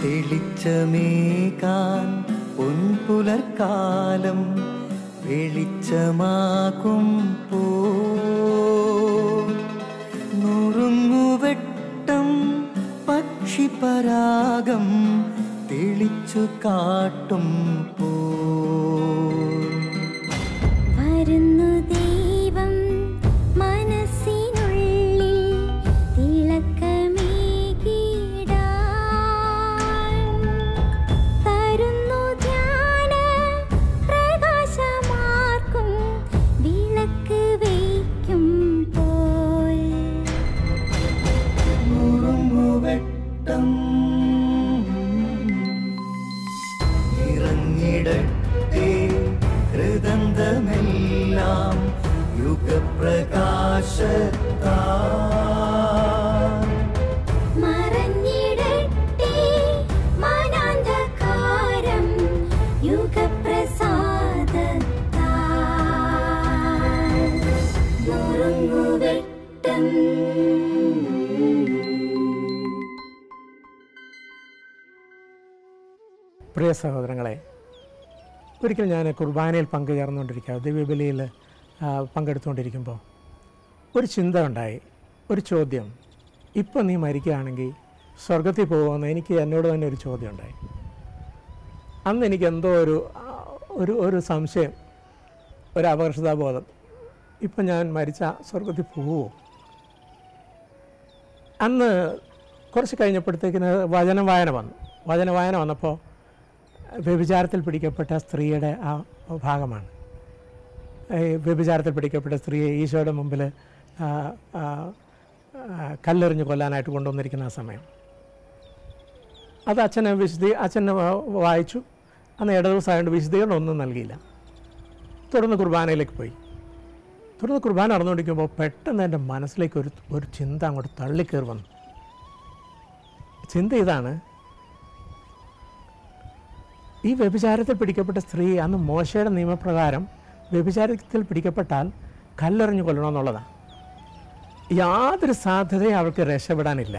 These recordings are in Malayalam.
തെളിച്ചമേകാൻ പൊൻപുലർക്കാലം വെളിച്ചമാകുമ്പോ നുറുങ്ങുവെട്ടം പക്ഷിപരാഗം തെളിച്ചു കാട്ടും പോ വരുന്നു ദൈവം മനസ്സിനുള്ളിൽ തിളക്കമേകിടാൻ തരുന്നു ധ്യാന പ്രകാശമാർക്കും വിളക്ക് വയ്ക്കുമ്പോൾ നുറുങ്ങുവെട്ടം ഇറങ്ങിടട്ടെ ഹൃദന്തമെല്ലാം യുഗപ്രകാശത്താൽ മറഞ്ഞിടട്ടെ മനാന്ധകാരം യുഗപ്രസാദത്താൽ നുറുങ്ങുവെട്ടം. പ്രിയ സഹോദരങ്ങളെ, ഒരിക്കൽ ഞാൻ കുർബാനയിൽ പങ്കുചേർന്നുകൊണ്ടിരിക്കുക, ദിവ്യബലിയിൽ പങ്കെടുത്തുകൊണ്ടിരിക്കുമ്പോൾ ഒരു ചിന്ത ഉണ്ടായി, ഒരു ചോദ്യം. ഇപ്പം നീ മരിക്കുകയാണെങ്കിൽ സ്വർഗത്തിൽ പോകുമെന്ന് എനിക്ക് എന്നോട് തന്നെ ഒരു ചോദ്യം ഉണ്ടായി. അന്ന് എനിക്ക് എന്തോ ഒരു സംശയം, ഒരു അപകർഷതാബോധം. ഇപ്പം ഞാൻ മരിച്ച സ്വർഗത്തിൽ പോവുമോ? അന്ന് കുറച്ച് കഴിഞ്ഞപ്പോഴത്തേക്കിന് വചന വായന വന്നപ്പോൾ വ്യഭിചാരത്തിൽ പിടിക്കപ്പെട്ട സ്ത്രീയുടെ ആ ഭാഗമാണ്. വ്യഭിചാരത്തിൽ പിടിക്കപ്പെട്ട സ്ത്രീയെ ഈശോയുടെ മുമ്പിൽ കല്ലെറിഞ്ഞ് കൊല്ലാനായിട്ട് കൊണ്ടുവന്നിരിക്കുന്ന ആ സമയം. അത് അച്ഛനെ വായിച്ചു. അന്ന് ഇടദിവസമായതുകൊണ്ട് വിശദീകരണം ഒന്നും നൽകിയില്ല. തുടർന്ന് കുർബാനയിലേക്ക് പോയി. തുടർന്ന് കുർബാന നടന്നുകൊണ്ടിരിക്കുമ്പോൾ പെട്ടെന്ന് എൻ്റെ മനസ്സിലേക്ക് ഒരു ചിന്ത അങ്ങോട്ട് തള്ളിക്കയറി വന്നു. ചിന്ത ഇതാണ്: ഈ വ്യഭിചാരത്തിൽ പിടിക്കപ്പെട്ട സ്ത്രീ അന്ന് മോശയുടെ നിയമപ്രകാരം വ്യഭിചാരത്തിൽ പിടിക്കപ്പെട്ടാൽ കല്ലെറിഞ്ഞ് കൊല്ലണമെന്നുള്ളതാണ്. യാതൊരു സാധ്യതയും അവൾക്ക് രക്ഷപ്പെടാനില്ല.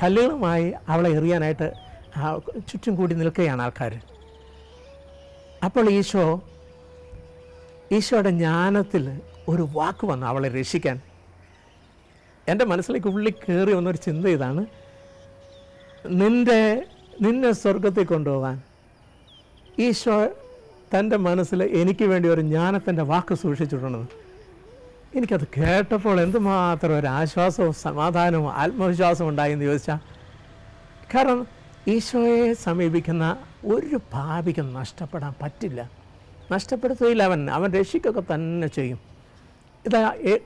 കല്ലുകളുമായി അവളെ എറിയാനായിട്ട് ചുറ്റും കൂടി നിൽക്കുകയാണ് ആൾക്കാർ. അപ്പോൾ ഈശോയുടെ ജ്ഞാനത്തിൽ ഒരു വാക്ക് വന്നു അവളെ രക്ഷിക്കാൻ. എൻ്റെ മനസ്സിലേക്ക് ഉള്ളിൽ കയറി വന്നൊരു ചിന്ത ഇതാണ്: നിന്നെ സ്വർഗത്തിൽ കൊണ്ടുപോകാൻ ഈശോ തൻ്റെ മനസ്സിൽ എനിക്ക് വേണ്ടി ഒരു ജ്ഞാനത്തിൻ്റെ വാക്ക് സൂക്ഷിച്ചിട്ടുണ്ടെന്ന് എനിക്കത് കേട്ടപ്പോൾ എന്തുമാത്രം ഒരു ആശ്വാസവും സമാധാനവും ആത്മവിശ്വാസവും ഉണ്ടായെന്ന് ചോദിച്ചാൽ, കാരണം ഈശോയെ സമീപിക്കുന്ന ഒരു പാപിക്കും നഷ്ടപ്പെടാൻ പറ്റില്ല. നഷ്ടപ്പെടുത്തുകയില്ല. അവൻ രക്ഷിക്കൊക്കെ തന്നെ ചെയ്യും. ഇതാ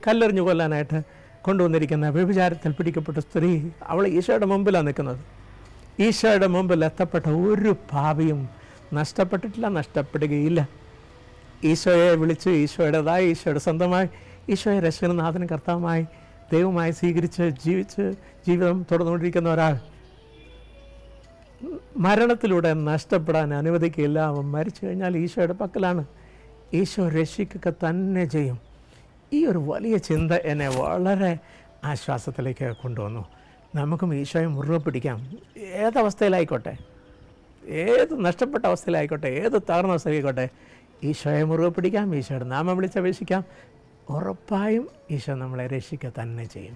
കല്ലെറിഞ്ഞു കൊല്ലാനായിട്ട് കൊണ്ടുവന്നിരിക്കുന്ന വ്യഭിചാരത്തിൽ പിടിക്കപ്പെട്ട സ്ത്രീ, അവൾ ഈശോയുടെ മുമ്പിലാണ് നിൽക്കുന്നത്. ഈശോയുടെ മുമ്പിൽ എത്തപ്പെട്ട ഒരു പാപിയും നഷ്ടപ്പെട്ടിട്ടില്ല, നഷ്ടപ്പെടുകയില്ല. ഈശോയെ വിളിച്ച് ഈശോയുടേതായി, ഈശോയുടെ സ്വന്തമായി, ഈശോയെ രക്ഷകനാഥനും കർത്താവുമായി ദൈവമായി സ്വീകരിച്ച് ജീവിതം തുടർന്നുകൊണ്ടിരിക്കുന്ന ഒരാൾ മരണത്തിലൂടെ നഷ്ടപ്പെടാൻ അനുവദിക്കില്ല. അവൻ മരിച്ചു കഴിഞ്ഞാൽ ഈശോയുടെ പക്കലാണ്. ഈശോ രക്ഷിക്കുക തന്നെ ചെയ്യും. ഈ ഒരു വലിയ ചിന്ത എന്നെ വളരെ ആശ്വാസത്തിലേക്ക് കൊണ്ടുവന്നു. നമുക്കും ഈശോയെ മുറുകെ പിടിക്കാം. ഏതവസ്ഥയിലായിക്കോട്ടെ, ഏത് നഷ്ടപ്പെട്ട അവസ്ഥയിലായിക്കോട്ടെ, ഏത് തകർന്ന അവസ്ഥയിലായിക്കോട്ടെ, ഈശോയെ മുറുകെ പിടിക്കാം. ഈശോയുടെ നാമം വിളിച്ചപേക്ഷിക്കാം. ഉറപ്പായും ഈശോ നമ്മളെ രക്ഷിക്കുക തന്നെ ചെയ്യും.